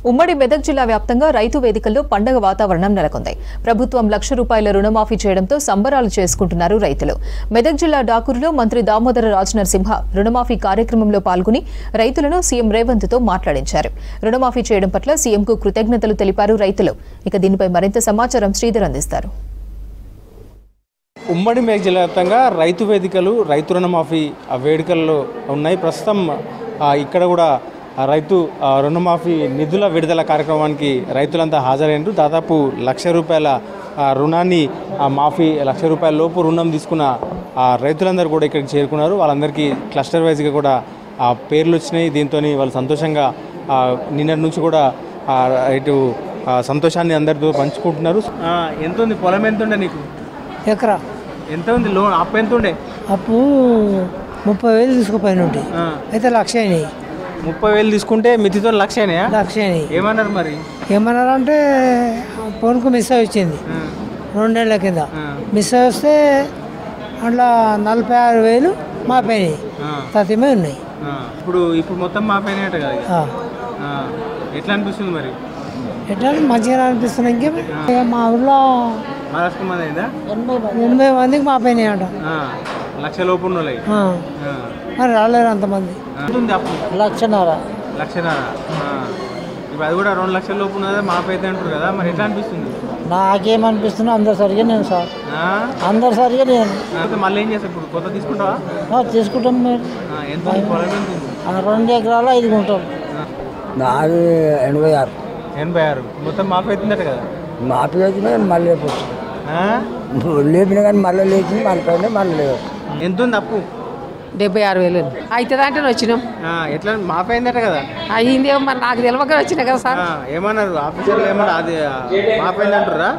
ఉమ్మడి మెదక్ జిల్లా వ్యాప్తంగా రైతు వేదికల్లో పండగ వాతావరణం నెలకొంది. ప్రభుత్వం ₹1,00,000 రుణమాఫీ చేయడంతో సంబరాలు చేసుకుంటున్నారు రైతులు. మెదక్ జిల్లా డాకూరులో మంత్రి దామోదర రాజనరసింహ రుణమాఫీ కార్యక్రమంలో పాల్గొని రైతులను సీఎం రేవంత్ తో మాట్లాడించారు. రుణమాఫీ చేయడం పట్ల సీఎంకు కృతజ్ఞతలు తెలిపారు రైతులు. ఇక దీనిపై మరింత సమాచారం శ్రీధర్ అందిస్తారు. ఉమ్మడి మెదక్ జిల్లా వ్యాప్తంగా రైతు వేదికలు రైతు రుణమాఫీ వేడుకల్లో ఉన్నాయి. ప్రస్తుతం ఇక్కడ కూడా రైతు రుణమాఫీ నిధుల విడుదల కార్యక్రమానికి రైతులంతా హాజరైనారు. దాదాపు ₹1,00,000 రుణాన్ని మాఫీ ₹1,00,000 లోపు రుణం తీసుకున్న రైతులందరూ కూడా ఇక్కడికి చేరుకున్నారు. వాళ్ళందరికీ క్లస్టర్ వైజ్గా కూడా పేర్లు వచ్చినాయి. దీంతో వాళ్ళు సంతోషంగా నిన్నటి నుంచి కూడా ఇటు సంతోషాన్ని అందరితో పంచుకుంటున్నారు. ఎంత ఉంది పొలం? ఎంత ఉండే నీకు? ఎకరా. ఎంత ఉంది లోన్? అప్పు ఎంత ఉండే? అప్పు 30,000 తీసుకుపోయిన అయితే 1,00,000 అయినాయి. 30,000 తీసుకుంటే మితితో 1,00,000 అయినాయా? 1,00,000 అయినాయి. ఏమన్నారు మరి? ఏమన్నారు అంటే ఫోన్కు మిస్ వచ్చింది 2 నెలల కింద. మిస్ వస్తే అట్లా 46,000 మాపోయినాయి. తతిమే ఉన్నాయి. ఇప్పుడు మొత్తం మాపోయినాయట కదా. ఎట్లా అనిపిస్తుంది మరి? ఎట్లా మంచిగా అనిపిస్తుంది. ఇంకే మా ఊళ్ళో 80 మందికి మాపోయినాయి అంట. 1,00,000 లోపు ఉన్నాయి. మరి రాలేరు అంతమంది. ₹1,00,000. ఇప్పుడు అది కూడా 2,00,000 లోపు ఉన్నదా మాపైతే అంటారు కదా. మరి ఎట్లా అనిపిస్తుంది? నాకేమనిపిస్తుంది అందరు సరిగా నేను సార్ అందరు సరిగా నేను మళ్ళీ ఏం చేస్తాను? ఇప్పుడు కొత్త తీసుకుంటావా? తీసుకుంటాం. మీరు ఎంత పొలం? ఎంత ఉంది? 2 ఎకరాలు 5 గుంటలు. నాది 86. 86 మొత్తం మాపైతుందట కదా. మాపి వచ్చినా మళ్ళీ లేపినా కానీ మళ్ళీ లేచి మళ్ళీ మళ్ళీ లేవు. ఎంత ఉంది అప్పు? 76,000 అవుతుంది అంటే వచ్చినాం. ఎట్లా మాపైందట కదా. అయ్యింది మరి నాకు తెలియక వచ్చినా కదా సార్. ఏమన్నారు ఆఫీసర్లు? ఏమన్నా అది మాపైంది అంటారా?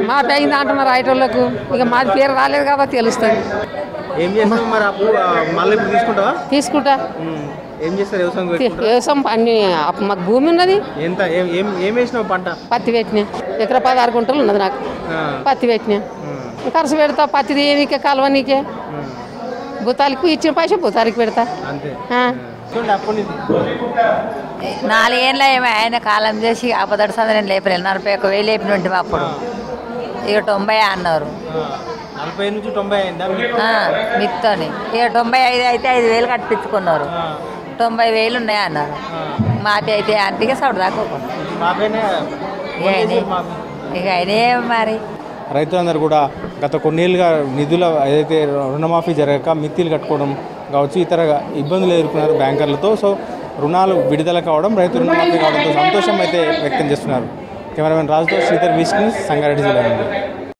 మాపి అయింది అంటున్నారు రైతులకు. ఇక మాది పేరు రాలేదు కదా తెలుస్తుంది. ఏం చేస్తావు మరి? అప్పు మళ్ళీ ఇప్పుడు తీసుకుంటావా? తీసుకుంటా. ఏం చేస్తారు? వ్యవసాయం అన్ని మాకు భూమి ఉన్నది. ఎంత ఏం వేసినావు పంట? పత్తి పెట్టినా. ఎకరా 16 గుంటలు ఉన్నది నాకు. పత్తి పెట్టినా. ఖర్చు పెడతా. పత్తి తీయనీకే కాలువ నీకే భూతాలకు ఇచ్చిన పైసా భూతానికి పెడతా. 4 ఏళ్ళ ఏమో ఆయన కాలం చేసి ఆపదడు సందరం లేపలేదు. 41,000 లేపిన ఉంటుంది అప్పుడు. ఇక 90 అన్నారు. 40 నుంచి 90 అయిందా మిత్తోని? ఇక 95 అయితే 5,000 కట్టించుకున్నారు. 90,000 ఉన్నాయి అన్నారు. మాపి అయితే అంతగా సౌడు దాకోకుండా ఇక అయినా మరి. రైతులందరూ కూడా గత కొన్నేళ్ళుగా నిధుల ఏదైతే రుణమాఫీ జరగక మిత్తిలు కట్టుకోవడం కావచ్చు, ఇతర ఇబ్బందులు ఎదుర్కొన్నారు బ్యాంకర్లతో. సో రుణాలు విడుదల కావడం, రైతు రుణమాఫీ కావడంతో సంతోషం అయితే వ్యక్తం చేస్తున్నారు. కెమెరామెన్ రాజుతో శ్రీధర్, వీస్కి, సంగారెడ్డి జిల్లా నుండి.